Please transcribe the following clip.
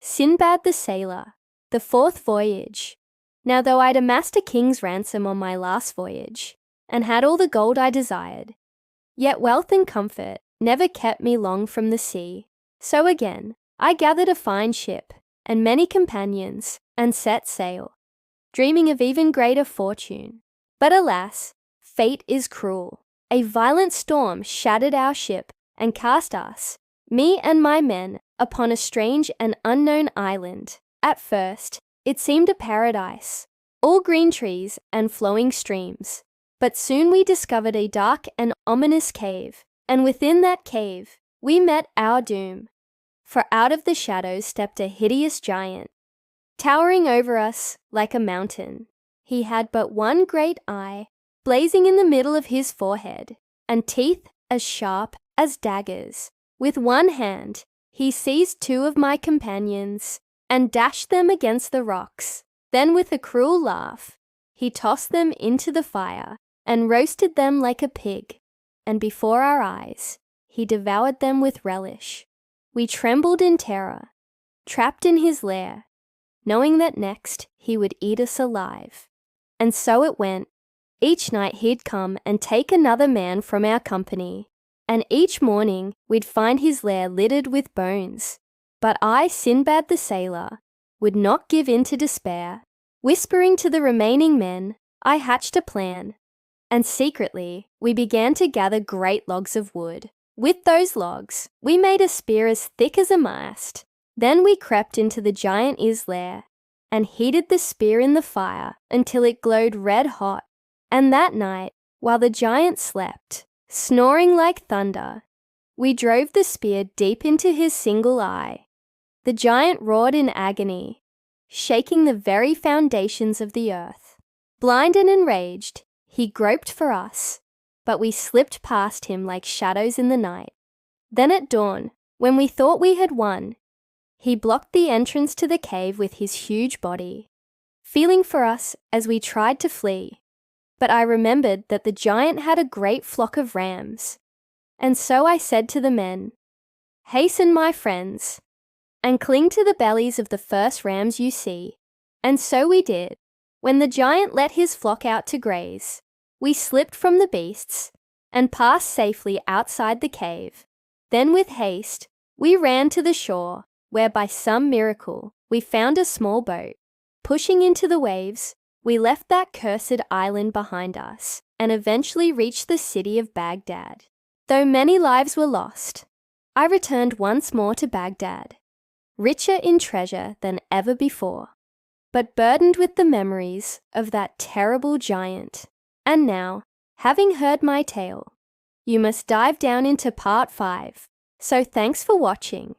Sinbad the Sailor, the fourth voyage. Now though I'd amassed a king's ransom on my last voyage, and had all the gold I desired, yet wealth and comfort never kept me long from the sea. So again I gathered a fine ship, and many companions, and set sail, dreaming of even greater fortune. But alas, fate is cruel. A violent storm shattered our ship, and cast us, me and my men, upon a strange and unknown island. At first, it seemed a paradise, all green trees and flowing streams. But soon we discovered a dark and ominous cave, and within that cave, we met our doom. For out of the shadows stepped a hideous giant, towering over us like a mountain. He had but one great eye, blazing in the middle of his forehead, and teeth as sharp as daggers. With one hand, he seized two of my companions and dashed them against the rocks. Then with a cruel laugh, he tossed them into the fire and roasted them like a pig, and before our eyes, he devoured them with relish. We trembled in terror, trapped in his lair, knowing that next he would eat us alive. And so it went. Each night he'd come and take another man from our company, and each morning we'd find his lair littered with bones. But I, Sinbad the Sailor, would not give in to despair. Whispering to the remaining men, I hatched a plan, and secretly we began to gather great logs of wood. With those logs, we made a spear as thick as a mast. Then we crept into the giant's lair and heated the spear in the fire until it glowed red hot. And that night, while the giant slept, snoring like thunder, we drove the spear deep into his single eye. The giant roared in agony, shaking the very foundations of the earth. Blind and enraged, he groped for us, but we slipped past him like shadows in the night. Then at dawn, when we thought we had won, he blocked the entrance to the cave with his huge body, feeling for us as we tried to flee. But I remembered that the giant had a great flock of rams, and so I said to the men, "Hasten, my friends, and cling to the bellies of the first rams you see." And so we did. When the giant let his flock out to graze, we slipped from the beasts and passed safely outside the cave. Then with haste, we ran to the shore, where by some miracle we found a small boat. Pushing into the waves, we left that cursed island behind us and eventually reached the city of Baghdad. Though many lives were lost, I returned once more to Baghdad, richer in treasure than ever before, but burdened with the memories of that terrible giant. And now, having heard my tale, you must dive down into part 5. So thanks for watching.